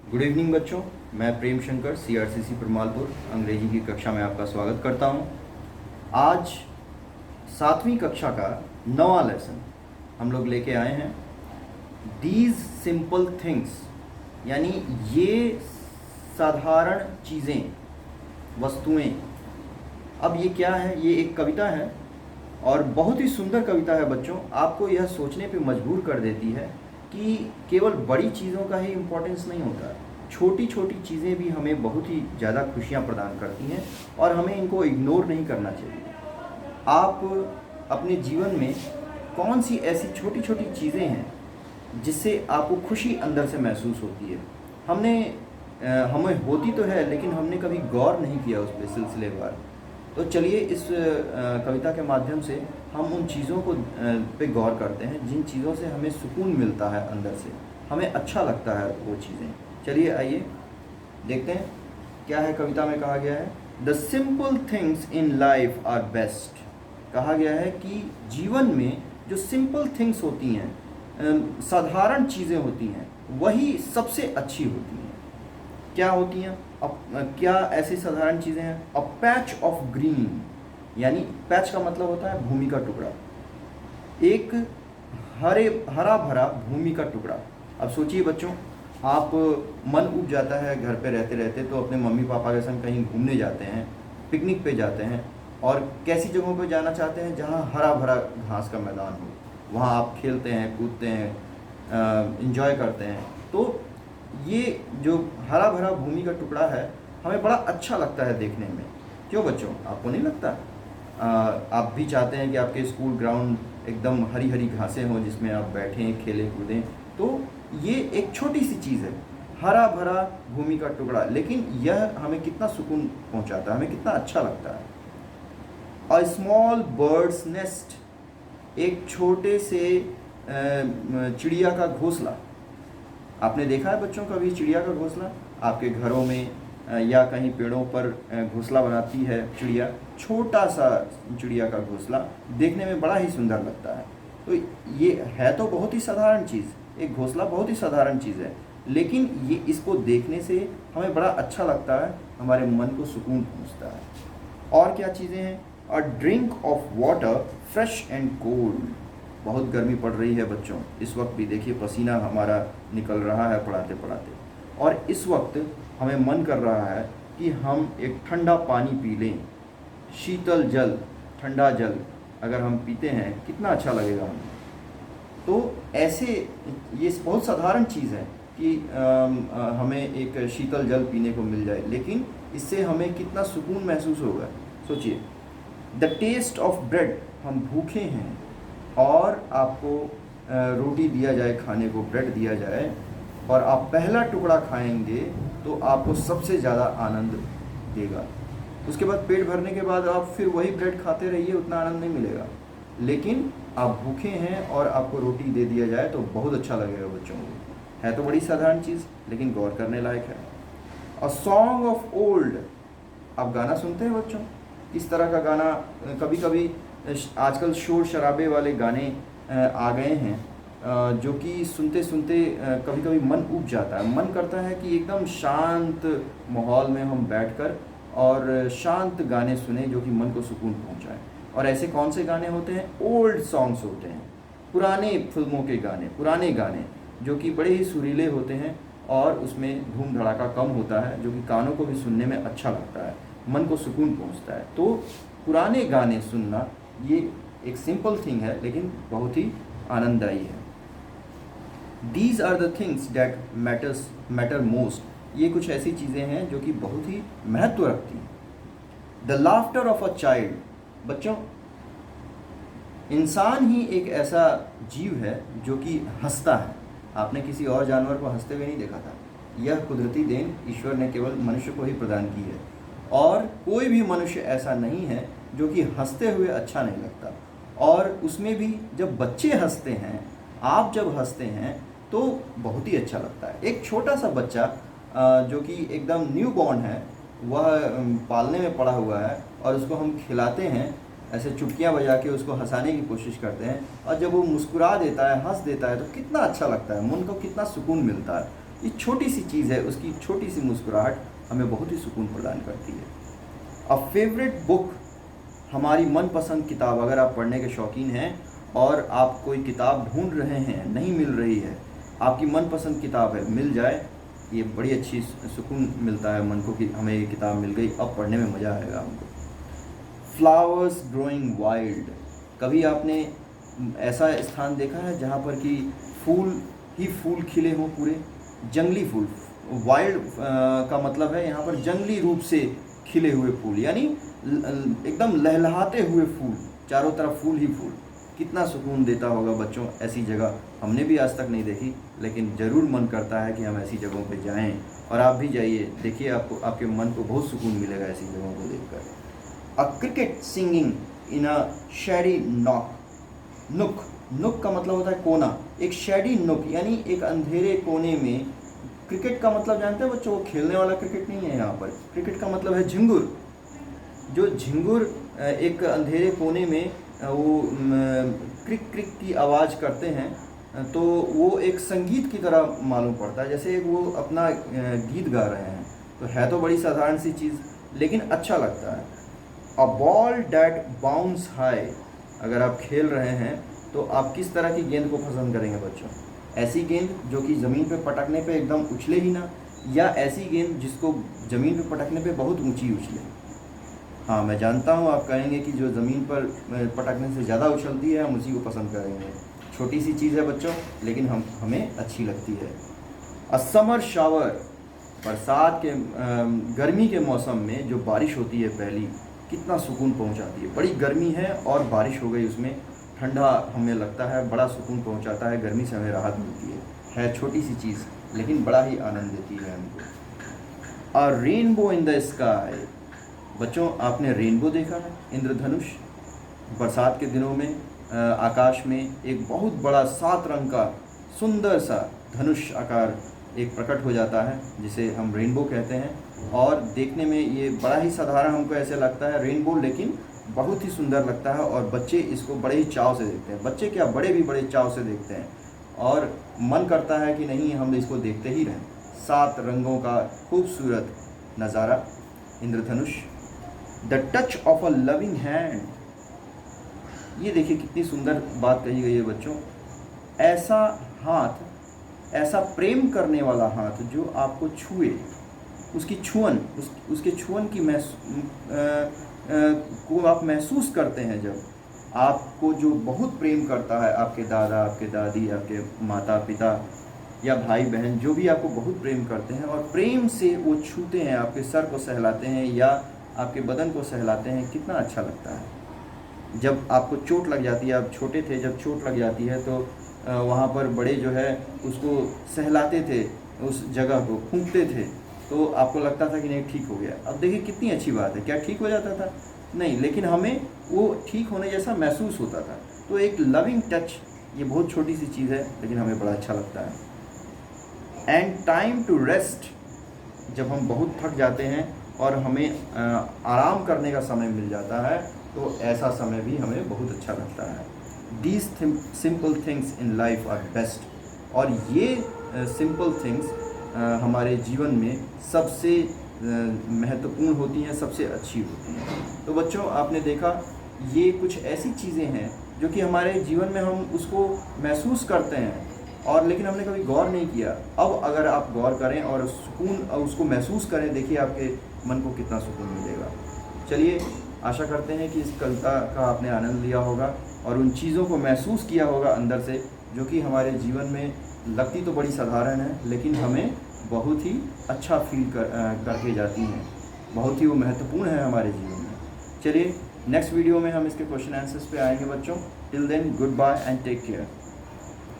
Good evening बच्चों। मैं Prem Shankar CRCC Paramalpur अंग्रेजी की कक्षा में आपका स्वागत करता हूं। आज 7वीं कक्षा का 9वां लेसन हम लोग लेके आए हैं। दीज सिंपल थिंग्स यानी ये साधारण चीज़ें, वस्तुएं। अब ये क्या है? ये एक कविता है और बहुत ही सुंदर कविता है बच्चों। आपको यह सोचने पे मजबूर कर देती है कि केवल बड़ी चीज़ों का ही इम्पोर्टेंस नहीं होता, छोटी छोटी चीज़ें भी हमें बहुत ही ज़्यादा खुशियाँ प्रदान करती हैं और हमें इनको इग्नोर नहीं करना चाहिए। आप अपने जीवन में कौन सी ऐसी छोटी छोटी चीज़ें हैं जिससे आपको खुशी अंदर से महसूस होती है? हमें होती तो है, लेकिन हमने कभी गौर नहीं किया उस पर सिलसिलेवार। तो चलिए इस कविता के माध्यम से हम उन चीज़ों को पे गौर करते हैं जिन चीज़ों से हमें सुकून मिलता है, अंदर से हमें अच्छा लगता है वो चीज़ें। चलिए आइए देखते हैं क्या है कविता में कहा गया है। The simple things in life are best. कहा गया है कि जीवन में जो सिंपल थिंग्स होती हैं, साधारण चीज़ें होती हैं, वही सबसे अच्छी होती हैं। क्या होती हैं? क्या ऐसी साधारण चीज़ें हैं? अ पैच ऑफ ग्रीन, यानी पैच का मतलब होता है भूमि का टुकड़ा, एक हरा भरा भूमि का टुकड़ा। अब सोचिए बच्चों, आप मन उब जाता है घर पे रहते रहते, तो अपने मम्मी पापा के संग कहीं घूमने जाते हैं, पिकनिक पे जाते हैं, और कैसी जगहों पे जाना चाहते हैं जहाँ हरा भरा घास का मैदान हो, वहाँ आप खेलते हैं, कूदते हैं, इंजॉय करते हैं। तो ये जो हरा भरा भूमि का टुकड़ा है हमें बड़ा अच्छा लगता है देखने में। क्यों बच्चों, आपको नहीं लगता? आप भी चाहते हैं कि आपके स्कूल ग्राउंड एकदम हरी हरी घासें हों जिसमें आप बैठें, खेलें, कूदें। तो ये एक छोटी सी चीज़ है, हरा भरा भूमि का टुकड़ा, लेकिन यह हमें कितना सुकून पहुंचाता है, हमें कितना अच्छा लगता है। अ स्मॉल बर्ड्स नेस्ट, एक छोटे से चिड़िया का घोंसला। आपने देखा है बच्चों कभी चिड़िया का घोंसला? आपके घरों में या कहीं पेड़ों पर घोंसला बनाती है चिड़िया, छोटा सा चिड़िया का घोंसला देखने में बड़ा ही सुंदर लगता है। तो ये है तो बहुत ही साधारण चीज़, एक घोंसला बहुत ही साधारण चीज़ है, लेकिन ये इसको देखने से हमें बड़ा अच्छा लगता है, हमारे मन को सुकून पहुँचता है। और क्या चीज़ें हैं? A drink of water fresh and cold. बहुत गर्मी पड़ रही है बच्चों, इस वक्त भी देखिए पसीना हमारा निकल रहा है पढ़ाते पढ़ाते, और इस वक्त हमें मन कर रहा है कि हम एक ठंडा पानी पी लें। शीतल जल, ठंडा जल अगर हम पीते हैं कितना अच्छा लगेगा हमें। तो ऐसे ये बहुत साधारण चीज़ है कि हमें एक शीतल जल पीने को मिल जाए, लेकिन इससे हमें कितना सुकून महसूस होगा, सोचिए। द टेस्ट ऑफ ब्रेड, हम भूखे हैं और आपको रोटी दिया जाए खाने को, ब्रेड दिया जाए, और आप पहला टुकड़ा खाएंगे तो आपको सबसे ज़्यादा आनंद देगा। उसके बाद पेट भरने के बाद आप फिर वही ब्रेड खाते रहिए, उतना आनंद नहीं मिलेगा। लेकिन आप भूखे हैं और आपको रोटी दे दिया जाए तो बहुत अच्छा लगेगा बच्चों को। है तो बड़ी साधारण चीज़, लेकिन गौर करने लायक है। अ सॉन्ग ऑफ ओल्ड, आप गाना सुनते हैं बच्चों? इस तरह का गाना कभी कभी आजकल शोर शराबे वाले गाने आ गए हैं जो कि सुनते सुनते कभी कभी मन उब जाता है। मन करता है कि एकदम शांत माहौल में हम बैठकर और शांत गाने सुने जो कि मन को सुकून पहुंचाए। और ऐसे कौन से गाने होते हैं? ओल्ड सॉन्ग्स होते हैं, पुराने फिल्मों के गाने, पुराने गाने जो कि बड़े ही सुरीले होते हैं और उसमें धूम धड़ाका कम होता है, जो कि कानों को भी सुनने में अच्छा लगता है, मन को सुकून पहुंचता है। तो पुराने गाने सुनना ये एक सिंपल थिंग है, लेकिन बहुत ही आनंददायी है। These are the things that matter most. ये कुछ ऐसी चीज़ें हैं जो कि बहुत ही महत्व रखती हैं। The laughter of a child, बच्चों इंसान ही एक ऐसा जीव है जो कि हंसता है। आपने किसी और जानवर को हंसते हुए नहीं देखा था। यह कुदरती देन ईश्वर ने केवल मनुष्य को ही प्रदान की है, और कोई भी मनुष्य ऐसा नहीं है जो कि हंसते हुए अच्छा नहीं लगता। और उसमें भी जब बच्चे हंसते हैं, आप जब हंसते हैं तो बहुत ही अच्छा लगता है। एक छोटा सा बच्चा जो कि एकदम न्यू बॉर्न है, वह पालने में पड़ा हुआ है, और उसको हम खिलाते हैं, ऐसे चुटकियाँ बजा के उसको हंसाने की कोशिश करते हैं, और जब वो मुस्कुरा देता है, हंस देता है, तो कितना अच्छा लगता है, मन को कितना सुकून मिलता है। ये छोटी सी चीज़ है, उसकी छोटी सी मुस्कुराहट हमें बहुत ही सुकून प्रदान करती है। अ फेवरेट बुक, हमारी मनपसंद किताब, अगर आप पढ़ने के शौकीन हैं और आप कोई किताब ढूंढ रहे हैं, नहीं मिल रही है, आपकी मनपसंद किताब है, मिल जाए, ये बड़ी अच्छी सुकून मिलता है मन को कि हमें ये किताब मिल गई, अब पढ़ने में मज़ा आएगा हमको। फ्लावर्स ग्रोइंग वाइल्ड, कभी आपने ऐसा स्थान देखा है जहाँ पर कि फूल ही फूल खिले हों, पूरे जंगली फूल। वाइल्ड का मतलब है यहाँ पर जंगली रूप से खिले हुए फूल, यानी एकदम लहलहाते हुए फूल, चारों तरफ फूल ही फूल। कितना सुकून देता होगा बच्चों, ऐसी जगह हमने भी आज तक नहीं देखी, लेकिन ज़रूर मन करता है कि हम ऐसी जगहों पे जाएं, और आप भी जाइए, देखिए, आपको, आपके मन को बहुत सुकून मिलेगा ऐसी जगहों को देखकर। A cricket singing in a shady nook, nook का मतलब होता है कोना, एक शेडी नुक यानी एक अंधेरे कोने में। क्रिकेट का मतलब जानते हैं बच्चों, खेलने वाला क्रिकेट नहीं है यहाँ पर, क्रिकेट का मतलब है झिंगुर। जो झिंगुर एक अंधेरे कोने में वो क्रिक क्रिक की आवाज़ करते हैं, तो वो एक संगीत की तरह मालूम पड़ता है, जैसे वो अपना गीत गा रहे हैं। तो है तो बड़ी साधारण सी चीज़, लेकिन अच्छा लगता है। A ball that bounce high, अगर आप खेल रहे हैं तो आप किस तरह की गेंद को पसंद करेंगे बच्चों? ऐसी गेंद जो कि ज़मीन पे पटकने पे एकदम उछले ही ना, या ऐसी गेंद जिसको ज़मीन पे पटकने पे बहुत ऊंची उछले? हाँ, मैं जानता हूँ आप कहेंगे कि जो ज़मीन पर पटकने से ज़्यादा उछलती है, हम उसी को पसंद करेंगे। छोटी सी चीज़ है बच्चों, लेकिन हमें अच्छी लगती है। अ समर शावर, बरसात के गर्मी के मौसम में जो बारिश होती है पहली, कितना सुकून पहुंचाती है। बड़ी गर्मी है और बारिश हो गई, उसमें ठंडा हमें लगता है, बड़ा सुकून पहुंचाता है, गर्मी से हमें राहत मिलती है छोटी सी चीज़, लेकिन बड़ा ही आनंद देती है हमको। अ रेनबो इन द स्काई, बच्चों आपने रेनबो देखा है, इंद्रधनुष? बरसात के दिनों में आकाश में एक बहुत बड़ा 7 रंग का सुंदर सा धनुष आकार एक प्रकट हो जाता है, जिसे हम रेनबो कहते हैं। और देखने में ये बड़ा ही साधारण हमको ऐसे लगता है रेनबो, लेकिन बहुत ही सुंदर लगता है, और बच्चे इसको बड़े ही चाव से देखते हैं। बच्चे क्या, बड़े भी बड़े चाव से देखते हैं, और मन करता है कि नहीं, हम इसको देखते ही रहें। 7 रंगों का खूबसूरत नज़ारा, इंद्रधनुष। The touch of a loving hand, ये देखिए कितनी सुंदर बात कही गई है बच्चों। ऐसा हाथ, ऐसा प्रेम करने वाला हाथ जो आपको छुए, उसकी छुअन, उसके छुअन की को आप महसूस करते हैं। जब आपको जो बहुत प्रेम करता है, आपके दादा, आपके दादी, आपके माता पिता या भाई बहन, जो भी आपको बहुत प्रेम करते हैं, और प्रेम से वो छूते हैं, आपके सर को सहलाते हैं या आपके बदन को सहलाते हैं, कितना अच्छा लगता है। जब आपको चोट लग जाती है, आप छोटे थे जब चोट लग जाती है, तो वहाँ पर बड़े जो है उसको सहलाते थे, उस जगह को फूंकते थे, तो आपको लगता था कि नहीं, ठीक हो गया। अब देखिए कितनी अच्छी बात है, क्या ठीक हो जाता था? नहीं, लेकिन हमें वो ठीक होने जैसा महसूस होता था। तो एक लविंग टच, ये बहुत छोटी सी चीज़ है, लेकिन हमें बड़ा अच्छा लगता है। एंड टाइम टू रेस्ट, जब हम बहुत थक जाते हैं और हमें आराम करने का समय मिल जाता है, तो ऐसा समय भी हमें बहुत अच्छा लगता है। These simple things in life are best, और ये सिंपल थिंग्स हमारे जीवन में सबसे महत्वपूर्ण होती हैं, सबसे अच्छी होती हैं। तो बच्चों आपने देखा, ये कुछ ऐसी चीज़ें हैं जो कि हमारे जीवन में हम उसको महसूस करते हैं, और लेकिन हमने कभी गौर नहीं किया। अब अगर आप गौर करें और सुकून उसको महसूस करें, देखिए आपके मन को कितना सुकून मिलेगा। चलिए, आशा करते हैं कि इस कविता का आपने आनंद लिया होगा और उन चीज़ों को महसूस किया होगा अंदर से, जो कि हमारे जीवन में लगती तो बड़ी साधारण है, लेकिन हमें बहुत ही अच्छा फील करके जाती हैं, बहुत ही वो महत्वपूर्ण है हमारे जीवन में। चलिए, नेक्स्ट वीडियो में हम इसके क्वेश्चन आंसर्स पे आएंगे बच्चों। Till then, good bye and take care.